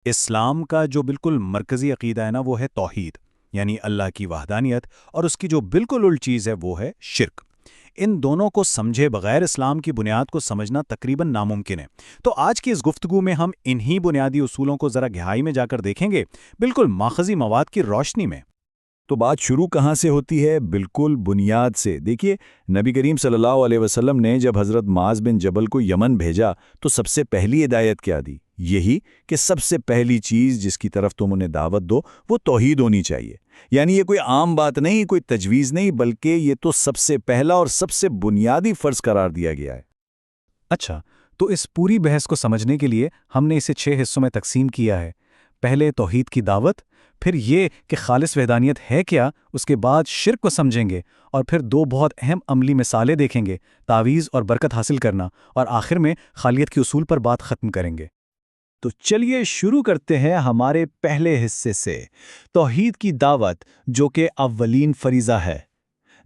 اسلام کا جو بالکل مرکزی عقیدہ ہے نا وہ ہے توحید، یعنی اللہ کی وحدانیت، اور اس کی جو بالکل الٹ چیز ہے وہ ہے شرک۔ ان دونوں کو سمجھے بغیر اسلام کی بنیاد کو سمجھنا تقریباً ناممکن ہے۔ تو آج کی اس گفتگو میں ہم انہی بنیادی اصولوں کو ذرا گہرائی میں جا کر دیکھیں گے، بالکل ماخذی مواد کی روشنی میں۔ تو بات شروع کہاں سے ہوتی ہے؟ بالکل بنیاد سے۔ دیکھیے، نبی کریم صلی اللہ علیہ وسلم نے جب حضرت معاذ بن جبل کو یمن بھیجا تو سب سے پہلی ہدایت کیا دی؟ یہی کہ سب سے پہلی چیز جس کی طرف تم انہیں دعوت دو وہ توحید ہونی چاہیے۔ یعنی یہ کوئی عام بات نہیں، کوئی تجویز نہیں، بلکہ یہ تو سب سے پہلا اور سب سے بنیادی فرض قرار دیا گیا ہے۔ اچھا، تو اس پوری بحث کو سمجھنے کے لیے ہم نے اسے 6 حصوں میں تقسیم کیا ہے۔ پہلے توحید کی دعوت، پھر یہ کہ خالص وحدانیت ہے کیا، اس کے بعد شرک کو سمجھیں گے، اور پھر 2 بہت اہم عملی مثالیں دیکھیں گے، تعویذ اور برکت حاصل کرنا، اور آخر میں خالیت کے اصول پر بات ختم کریں گے۔ تو چلیے شروع کرتے ہیں ہمارے پہلے حصے سے، توحید کی دعوت، جو کہ اولین فریضہ ہے۔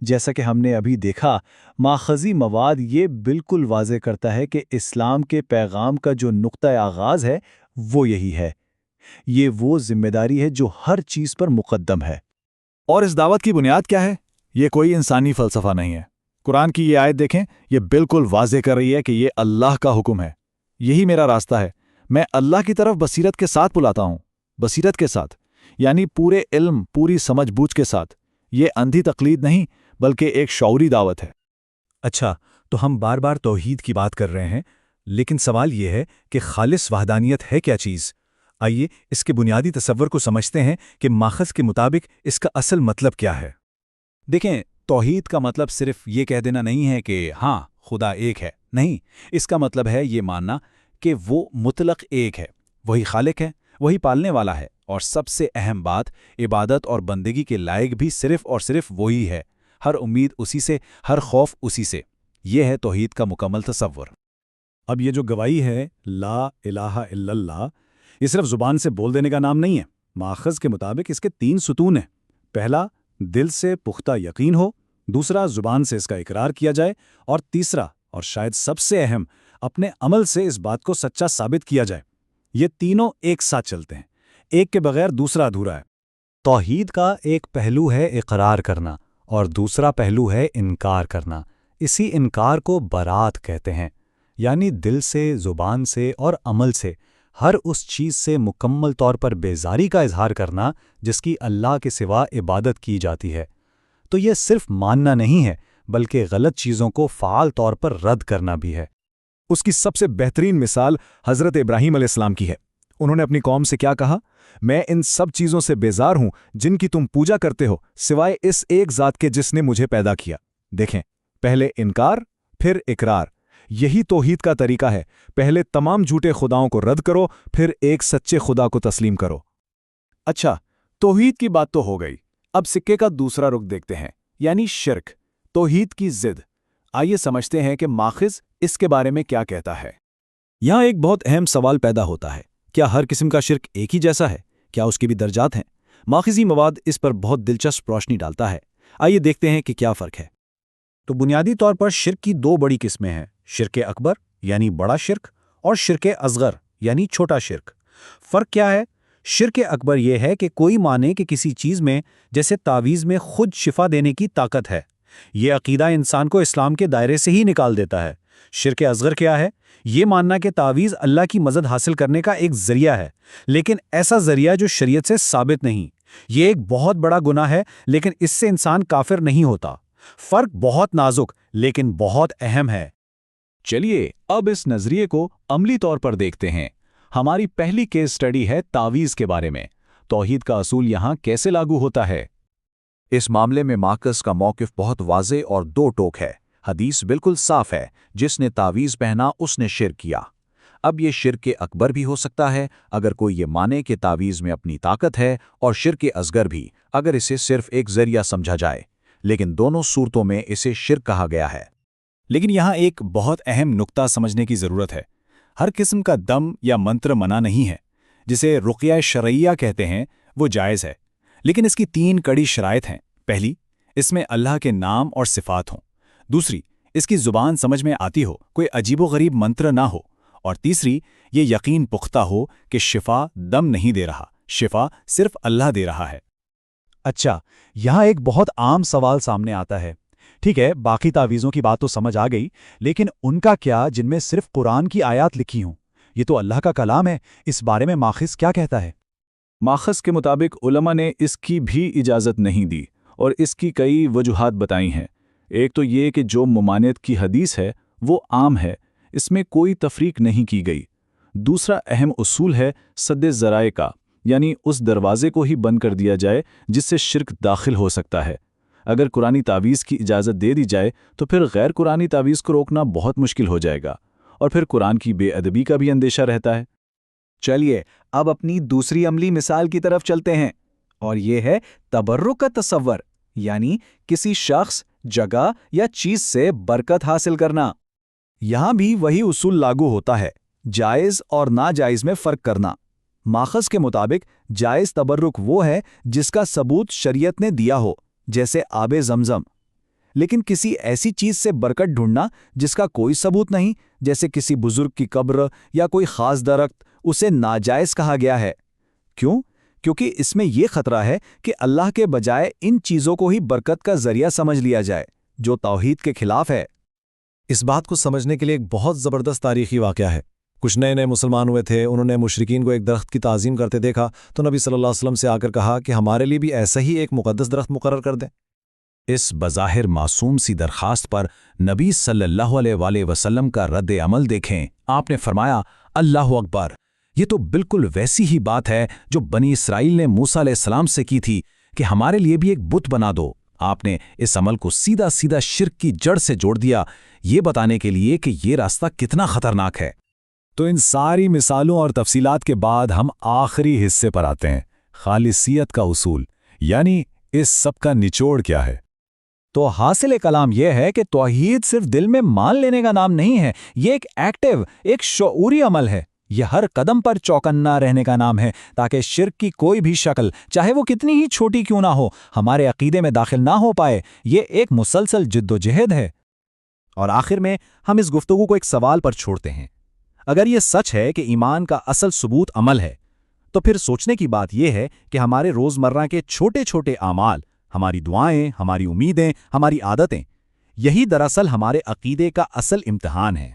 جیسا کہ ہم نے ابھی دیکھا، ماخذی مواد یہ بالکل واضح کرتا ہے کہ اسلام کے پیغام کا جو نقطہ آغاز ہے وہ یہی ہے۔ یہ وہ ذمہ داری ہے جو ہر چیز پر مقدم ہے۔ اور اس دعوت کی بنیاد کیا ہے؟ یہ کوئی انسانی فلسفہ نہیں ہے۔ قرآن کی یہ آیت دیکھیں، یہ بالکل واضح کر رہی ہے کہ یہ اللہ کا حکم ہے۔ یہی میرا راستہ ہے، میں اللہ کی طرف بصیرت کے ساتھ بلاتا ہوں۔ بصیرت کے ساتھ یعنی پورے علم، پوری سمجھ بوجھ کے ساتھ۔ یہ اندھی تقلید نہیں بلکہ ایک شعوری دعوت ہے۔ اچھا، تو ہم بار بار توحید کی بات کر رہے ہیں، لیکن سوال یہ ہے کہ خالص وحدانیت ہے کیا چیز؟ آئیے اس کے بنیادی تصور کو سمجھتے ہیں کہ ماخذ کے مطابق اس کا اصل مطلب کیا ہے۔ دیکھیں، توحید کا مطلب صرف یہ کہہ دینا نہیں ہے کہ ہاں خدا ایک ہے، نہیں، اس کا مطلب ہے یہ ماننا کہ وہ مطلق ایک ہے، وہی خالق ہے، وہی پالنے والا ہے، اور سب سے اہم بات، عبادت اور بندگی کے لائق بھی صرف اور صرف وہی ہے، ہر امید اسی سے، ہر خوف اسی سے۔ یہ ہے توحید کا مکمل تصور۔ اب یہ جو گواہی ہے لا الہ الا اللہ، یہ صرف زبان سے بول دینے کا نام نہیں ہے۔ ماخذ کے مطابق اس کے 3 ستون ہیں۔ پہلا، دل سے پختہ یقین ہو، دوسرا، زبان سے اس کا اقرار کیا جائے، اور تیسرا اور شاید سب سے اہم، اپنے عمل سے اس بات کو سچا ثابت کیا جائے۔ یہ تینوں ایک ساتھ چلتے ہیں، ایک کے بغیر دوسرا ادھورا ہے۔ توحید کا ایک پہلو ہے اقرار کرنا اور دوسرا پہلو ہے انکار کرنا۔ اسی انکار کو برات کہتے ہیں، یعنی دل سے، زبان سے اور عمل سے ہر اس چیز سے مکمل طور پر بیزاری کا اظہار کرنا جس کی اللہ کے سوا عبادت کی جاتی ہے۔ تو یہ صرف ماننا نہیں ہے بلکہ غلط چیزوں کو فعال طور پر رد کرنا بھی ہے۔ اس کی سب سے بہترین مثال حضرت ابراہیم علیہ السلام کی ہے۔ انہوں نے اپنی قوم سے کیا کہا؟ میں ان سب چیزوں سے بیزار ہوں جن کی تم پوجا کرتے ہو، سوائے اس ایک ذات کے جس نے مجھے پیدا کیا۔ دیکھیں، پہلے انکار، پھر اقرار۔ یہی توحید کا طریقہ ہے، پہلے تمام جھوٹے خداؤں کو رد کرو، پھر ایک سچے خدا کو تسلیم کرو۔ اچھا، توحید کی بات تو ہو گئی، اب سکے کا دوسرا رخ دیکھتے ہیں، یعنی شرک، توحید کی ضد۔ آئیے سمجھتے ہیں کہ ماخذ اس کے بارے میں کیا کہتا ہے۔ یہاں ایک بہت اہم سوال پیدا ہوتا ہے، کیا ہر قسم کا شرک ایک ہی جیسا ہے؟ کیا اس کے بھی درجات ہیں؟ ماخذی مواد اس پر بہت دلچسپ روشنی ڈالتا ہے۔ آئیے دیکھتے ہیں کہ کیا فرق ہے۔ تو بنیادی طور پر شرک کی 2 بڑی قسمیں ہیں، شرک اکبر یعنی بڑا شرک، اور شرک اصغر یعنی چھوٹا شرک۔ فرق کیا ہے؟ شرک اکبر یہ ہے کہ کوئی مانے کہ کسی چیز میں، جیسے تعویذ میں، خود شفا دینے کی طاقت ہے۔ یہ عقیدہ انسان کو اسلام کے دائرے سے ہی نکال دیتا ہے۔ شرک اصغر کیا ہے؟ یہ ماننا کہ تعویذ اللہ کی مدد حاصل کرنے کا ایک ذریعہ ہے، لیکن ایسا ذریعہ جو شریعت سے ثابت نہیں۔ یہ ایک بہت بڑا گناہ ہے، لیکن اس سے انسان کافر نہیں ہوتا۔ فرق بہت نازک لیکن بہت اہم ہے۔ چلیے اب اس نظریے کو عملی طور پر دیکھتے ہیں۔ ہماری پہلی کیس سٹڈی ہے تعویذ کے بارے میں۔ توحید کا اصول یہاں کیسے لاگو ہوتا ہے؟ اس معاملے میں ماخذ کا موقف بہت واضح اور 2 ٹوک ہے۔ حدیث بالکل صاف ہے، جس نے تعویذ پہنا اس نے شرک کیا۔ اب یہ شرک اکبر بھی ہو سکتا ہے اگر کوئی یہ مانے کہ تعویذ میں اپنی طاقت ہے، اور شرک اصغر بھی اگر اسے صرف ایک ذریعہ سمجھا جائے، لیکن دونوں صورتوں میں اسے شرک کہا گیا ہے۔ لیکن یہاں ایک بہت اہم نقطہ سمجھنے کی ضرورت ہے۔ ہر قسم کا دم یا منتر منع نہیں ہے۔ جسے رقیہ شرعیہ کہتے ہیں وہ جائز ہے، لیکن اس کی 3 کڑی شرائط ہیں۔ پہلی، اس میں اللہ کے نام اور صفات ہوں۔ دوسری، اس کی زبان سمجھ میں آتی ہو، کوئی عجیب و غریب منتر نہ ہو۔ اور تیسری، یہ یقین پختہ ہو کہ شفا دم نہیں دے رہا، شفا صرف اللہ دے رہا ہے۔ اچھا، یہاں ایک بہت عام سوال سامنے آتا ہے۔ ٹھیک ہے، باقی تعویذوں کی بات تو سمجھ آ گئی، لیکن ان کا کیا جن میں صرف قرآن کی آیات لکھی ہوں؟ یہ تو اللہ کا کلام ہے، اس بارے میں ماخذ کیا کہتا ہے؟ ماخذ کے مطابق علماء نے اس کی بھی اجازت نہیں دی اور اس کی کئی وجوہات بتائی ہیں۔ ایک تو یہ کہ جو ممانعت کی حدیث ہے وہ عام ہے، اس میں کوئی تفریق نہیں کی گئی۔ دوسرا اہم اصول ہے سد ذرائع کا، یعنی اس دروازے کو ہی بند کر دیا جائے جس سے شرک داخل ہو سکتا ہے۔ اگر قرآنی تعویذ کی اجازت دے دی جائے تو پھر غیر قرآنی تعویذ کو روکنا بہت مشکل ہو جائے گا، اور پھر قرآن کی بے ادبی کا بھی اندیشہ رہتا ہے۔ چلیے اب اپنی دوسری عملی مثال کی طرف چلتے ہیں، اور یہ ہے تبرک کا تصور، یعنی کسی شخص، جگہ یا چیز سے برکت حاصل کرنا۔ یہاں بھی وہی اصول لاگو ہوتا ہے، جائز اور ناجائز میں فرق کرنا۔ ماخذ کے مطابق جائز تبرک وہ ہے جس کا ثبوت شریعت نے دیا ہو، جیسے آب زمزم، لیکن کسی ایسی چیز سے برکت ڈھونڈنا جس کا کوئی ثبوت نہیں، جیسے کسی بزرگ کی قبر یا کوئی خاص درخت، اسے ناجائز کہا گیا ہے۔ کیوں؟ کیونکہ اس میں یہ خطرہ ہے کہ اللہ کے بجائے ان چیزوں کو ہی برکت کا ذریعہ سمجھ لیا جائے، جو توحید کے خلاف ہے۔ اس بات کو سمجھنے کے لیے ایک بہت زبردست تاریخی واقعہ ہے۔ کچھ نئے مسلمان ہوئے تھے، انہوں نے مشرکین کو ایک درخت کی تعظیم کرتے دیکھا تو نبی صلی اللہ علیہ وسلم سے آ کر کہا کہ ہمارے لیے بھی ایسا ہی ایک مقدس درخت مقرر کر دیں۔ اس بظاہر معصوم سی درخواست پر نبی صلی اللہ علیہ وسلم کا رد عمل دیکھیں۔ آپ نے فرمایا، اللہ اکبر، یہ تو بالکل ویسی ہی بات ہے جو بنی اسرائیل نے موسیٰ علیہ السلام سے کی تھی کہ ہمارے لیے بھی ایک بت بنا دو۔ آپ نے اس عمل کو سیدھا سیدھا شرک کی جڑ سے جوڑ دیا، یہ بتانے کے لیے کہ یہ راستہ کتنا خطرناک ہے۔ تو ان ساری مثالوں اور تفصیلات کے بعد ہم آخری حصے پر آتے ہیں، خالصیت کا اصول، یعنی اس سب کا نچوڑ کیا ہے؟ تو حاصل کلام یہ ہے کہ توحید صرف دل میں مان لینے کا نام نہیں ہے، یہ ایک ایکٹیو، ایک شعوری عمل ہے۔ یہ ہر قدم پر چوکنا رہنے کا نام ہے، تاکہ شرک کی کوئی بھی شکل، چاہے وہ کتنی ہی چھوٹی کیوں نہ ہو، ہمارے عقیدے میں داخل نہ ہو پائے۔ یہ ایک مسلسل جد و جہد ہے۔ اور آخر میں ہم اس گفتگو کو ایک سوال پر چھوڑتے ہیں۔ اگر یہ سچ ہے کہ ایمان کا اصل ثبوت عمل ہے، تو پھر سوچنے کی بات یہ ہے کہ ہمارے روزمرہ کے چھوٹے چھوٹے اعمال، ہماری دعائیں، ہماری امیدیں، ہماری عادتیں، یہی دراصل ہمارے عقیدے کا اصل امتحان ہے۔